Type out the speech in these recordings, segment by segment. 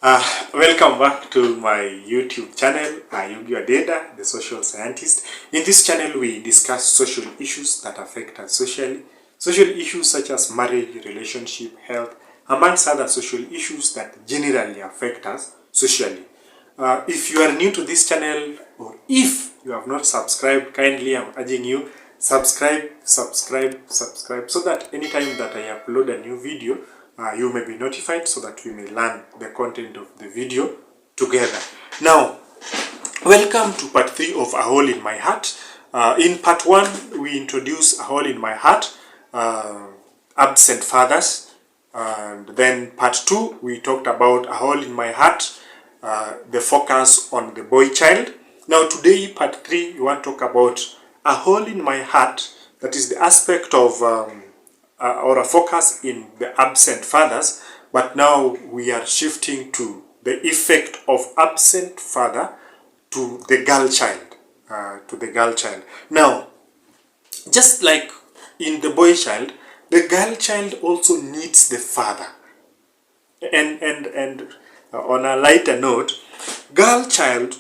Welcome back to my YouTube channel. I am your data, the social scientist. In this channel, we discuss social issues that affect us socially. Social issues such as marriage, relationship, health, amongst other social issues that generally affect us socially. If you are new to this channel, or if you have not subscribed, kindly I'm urging you, subscribe, so that anytime that I upload a new video, you may be notified so that we may learn the content of the video together. Now, welcome to part 3 of A Hole in My Heart. In part 1, we introduced A Hole in My Heart, absent fathers. And then part 2, we talked about A Hole in My Heart, the focus on the boy child. Now today, part 3, we want to talk about A Hole in My Heart, that is the aspect of or a focus in the absent fathers, but now we are shifting to the effect of absent father to the girl child. Now, just like in the boy child, the girl child also needs the father. And on a lighter note, girl child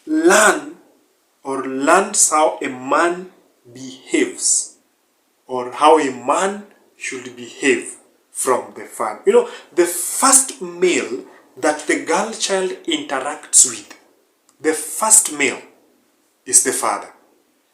learns how a man behaves, or how a man should behave from the father. You know, the first male that the girl child interacts with, the first male is the father.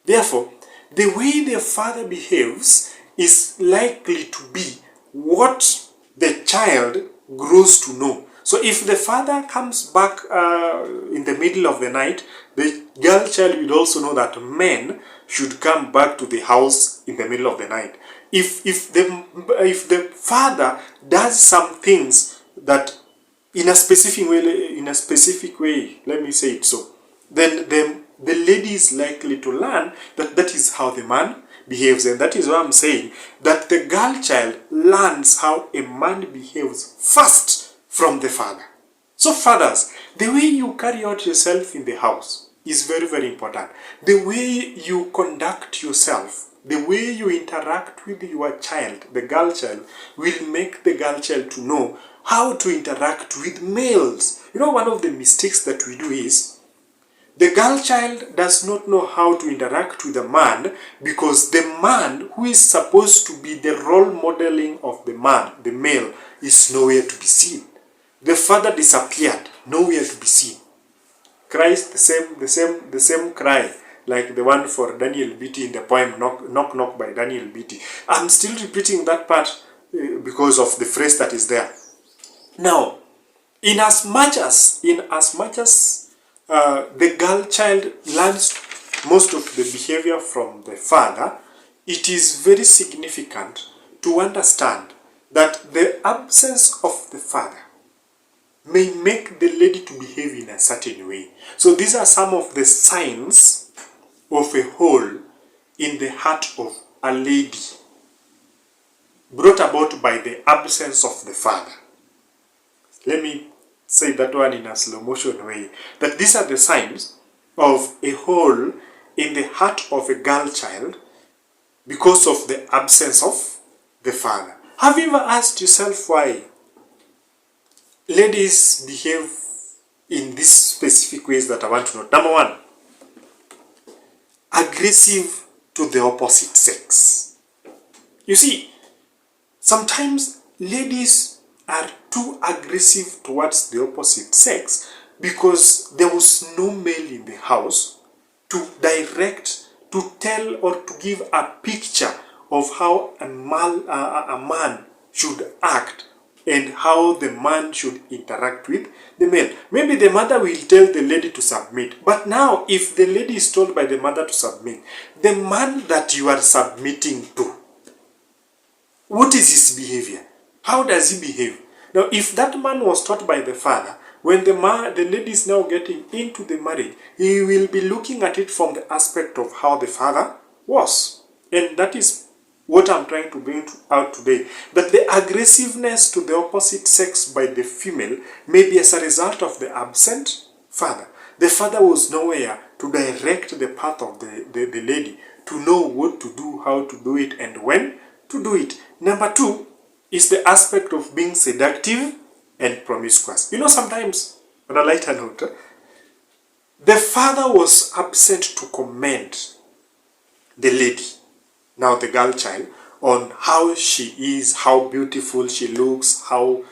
Therefore, the way the father behaves is likely to be what the child grows to know. So if the father comes back in the middle of the night, the girl child will also know that men should come back to the house in the middle of the night. If the father does some things that in a specific way, let me say it so, then the lady is likely to learn that that is how the man behaves. And that is why I'm saying that the girl child learns how a man behaves first from the father. So fathers, the way you carry out yourself in the house is very, very important. The way you conduct yourself, the way you interact with your child, the girl child, will make the girl child to know how to interact with males. You know, one of the mistakes that we do is the girl child does not know how to interact with a man, because the man who is supposed to be the role modeling of the man, the male, is nowhere to be seen. The father disappeared, nowhere to be seen. Cries the same cry, like the one for Daniel Beatty in the poem Knock Knock by Daniel Beatty. I'm still repeating that part because of the phrase that is there. Now, in as much as the girl child learns most of the behavior from the father, it is very significant to understand that the absence of the father may make the lady to behave in a certain way. So these are some of the signs of a hole in the heart of a lady brought about by the absence of the father. Let me say that one in a slow motion way. That these are the signs of a hole in the heart of a girl child because of the absence of the father. Have you ever asked yourself why ladies behave in these specific ways that I want to know? Number one, aggressive to the opposite sex. You see, sometimes ladies are too aggressive towards the opposite sex because there was no male in the house to direct, to tell, or to give a picture of how a man should act and how the man should interact with the male. Maybe the mother will tell the lady to submit. But now, if the lady is told by the mother to submit, the man that you are submitting to, what is his behavior? How does he behave? Now, if that man was taught by the father, when the lady is now getting into the marriage, he will be looking at it from the aspect of how the father was. And that is what I'm trying to bring out today, that the aggressiveness to the opposite sex by the female may be as a result of the absent father. The father was nowhere to direct the path of the lady, to know what to do, how to do it, and when to do it. Number two is the aspect of being seductive and promiscuous. Sometimes, on a lighter note, the father was absent to commend the lady, now the girl child, on how she is, how beautiful she looks, how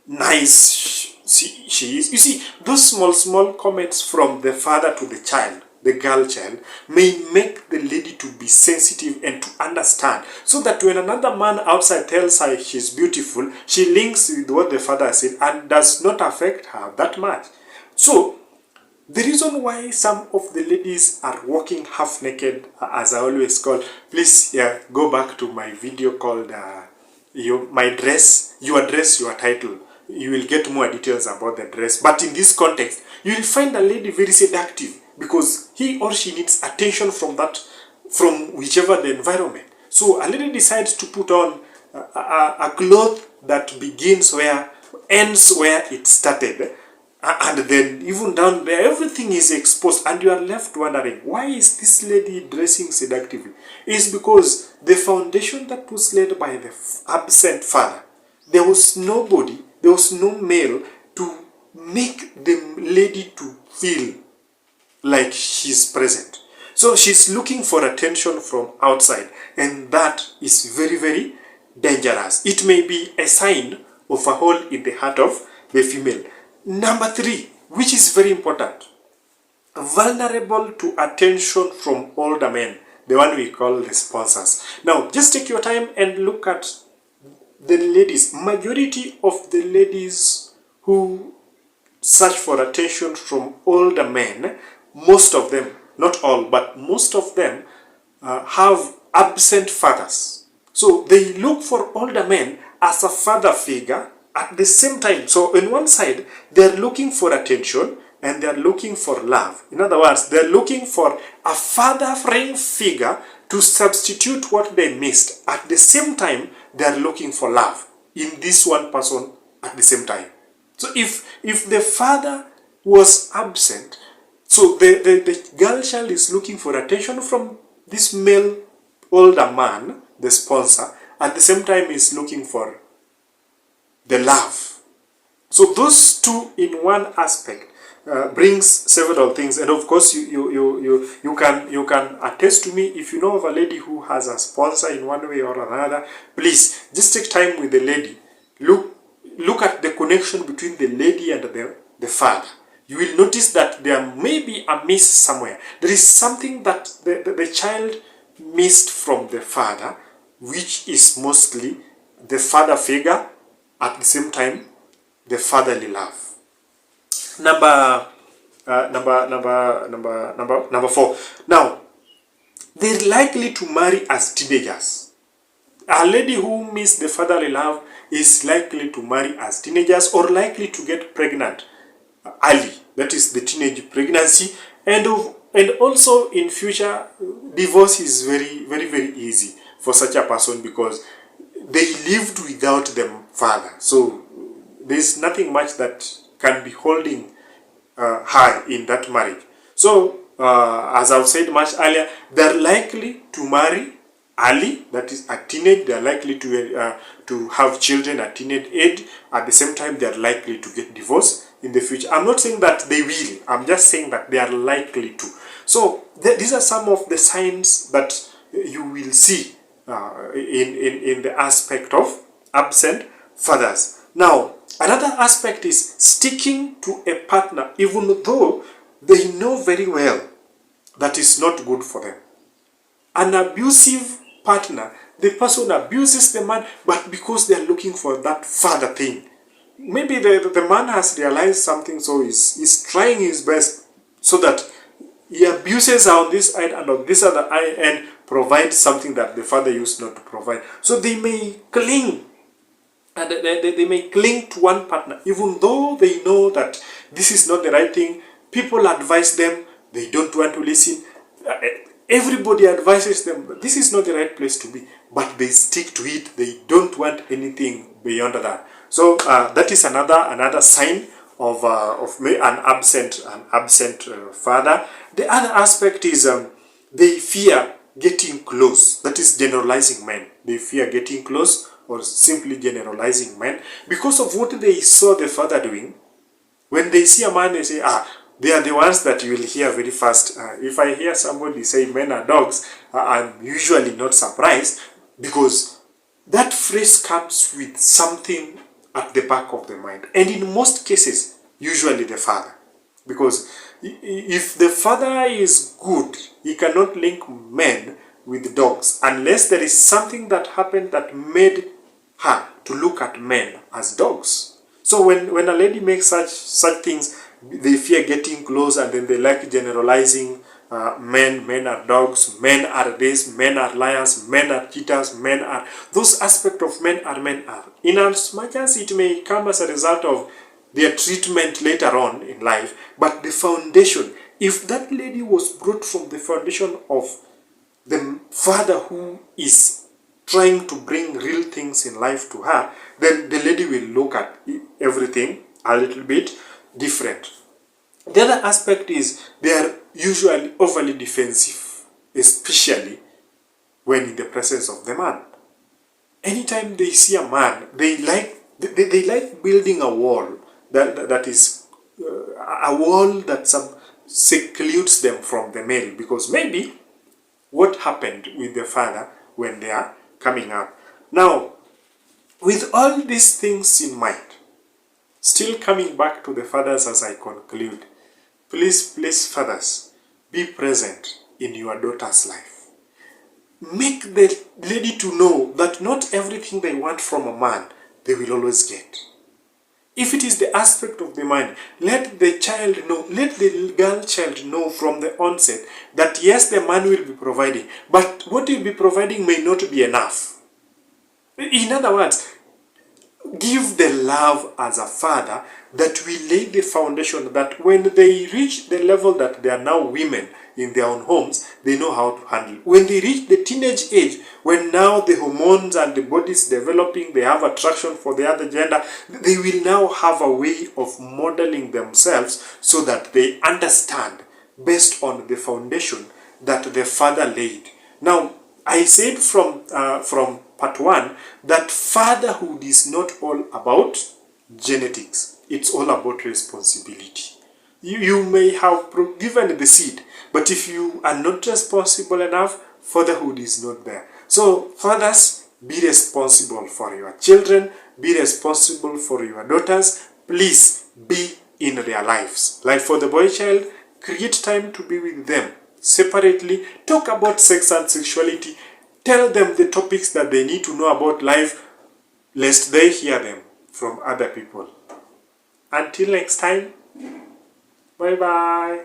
nice she is. You see, those small comments from the father to the child, the girl child, may make the lady to be sensitive and to understand, so that when another man outside tells her she's beautiful, she links with what the father said and does not affect her that much. So the reason why some of the ladies are walking half naked, as I always call, please go back to my video called your dress, your title. You will get more details about the dress. But in this context, you will find a lady very seductive because he or she needs attention from whichever the environment. So a lady decides to put on a cloth that ends where it started. And then even down there, everything is exposed, and you are left wondering, why is this lady dressing seductively? It's because the foundation that was laid by the absent father, there was nobody, there was no male to make the lady to feel like she's present. So she's looking for attention from outside, and that is very, very dangerous. It may be a sign of a hole in the heart of the female. Number 3, which is very important, vulnerable to attention from older men, the one we call the sponsors. Now, just take your time and look at the ladies. Majority of the ladies who search for attention from older men, most of them, not all, but most of them have absent fathers. So they look for older men as a father figure at the same time. So on one side, they're looking for attention and they're looking for love. In other words, they're looking for a fathering figure to substitute what they missed. At the same time, they're looking for love in this one person at the same time. So if the father was absent, so the girl child is looking for attention from this male older man, the sponsor, at the same time is looking for the love. So those two in one aspect brings several things, and of course you can attest to me. If you know of a lady who has a sponsor in one way or another, please just take time with the lady. Look at the connection between the lady and the father. You will notice that there may be a miss somewhere. There is something that the child missed from the father, which is mostly the father figure, at the same time the fatherly love. Number 4. Now, they're likely to marry as teenagers. A lady who missed the fatherly love is likely to marry as teenagers, or likely to get pregnant early. That is the teenage pregnancy, and also in future, divorce is very, very, very easy for such a person because they lived without the father. So there's nothing much that can be holding her in that marriage. So as I've said much earlier, they're likely to marry early, that is at teenage. They're likely to have children at teenage age. At the same time, they're likely to get divorced in the future. I'm not saying that they will, I'm just saying that they are likely to. So these are some of the signs that you will see in the aspect of absent fathers. Now, another aspect is sticking to a partner even though they know very well that is not good for them. An abusive partner, the person abuses the man, but because they are looking for that father thing. Maybe the man has realized something, so he's trying his best so that he abuses on this side and on this other end provides something that the father used not to provide. So they may cling, and they may cling to one partner even though they know that this is not the right thing. People advise them, they don't want to listen. Everybody advises them, but this is not the right place to be, but they stick to it. They don't want anything beyond that. So that is another sign of an absent father. The other aspect is they fear getting close. That is generalizing men. They fear getting close or simply generalizing men, because of what they saw the father doing. When they see a man, they say, they are the ones that you will hear very fast. If I hear somebody say men are dogs, I'm usually not surprised, because that phrase comes with something at the back of the mind. And in most cases, usually the father. Because if the father is good, he cannot link men with dogs unless there is something that happened that made her to look at men as dogs. So when a lady makes such things, they fear getting close, and then they like generalizing men are dogs, men are this, men are liars, men are cheaters, men are... Those aspects of men are. In as much as it may come as a result of their treatment later on in life, but the foundation, if that lady was brought from the foundation of the father who is trying to bring real things in life to her, then the lady will look at everything a little bit different. The other aspect is they are usually overly defensive, especially when in the presence of the man. Anytime they see a man, they like building a wall that is a wall that secludes them from the male, because maybe what happened with the father when they are coming up. Now, with all these things in mind, still coming back to the fathers as I conclude, please, fathers, be present in your daughter's life. Make the lady to know that not everything they want from a man, they will always get. If it is the aspect of the mind, let the child know, let the girl child know from the onset that yes, the man will be providing, but what he will be providing may not be enough. In other words, give the love as a father that will lay the foundation that when they reach the level that they are now women in their own homes, they know how to handle. When they reach the teenage age, when now the hormones and the body is developing, they have attraction for the other gender, they will now have a way of modeling themselves so that they understand based on the foundation that the father laid. Now, I said from part 1 that fatherhood is not all about genetics. It's all about responsibility. You may have given the seed, but if you are not responsible enough, fatherhood is not there. So fathers, be responsible for your children, be responsible for your daughters. Please be in their lives. Like for the boy child, create time to be with them separately. Talk about sex and sexuality. Tell them the topics that they need to know about life, lest they hear them from other people. Until next time, bye-bye.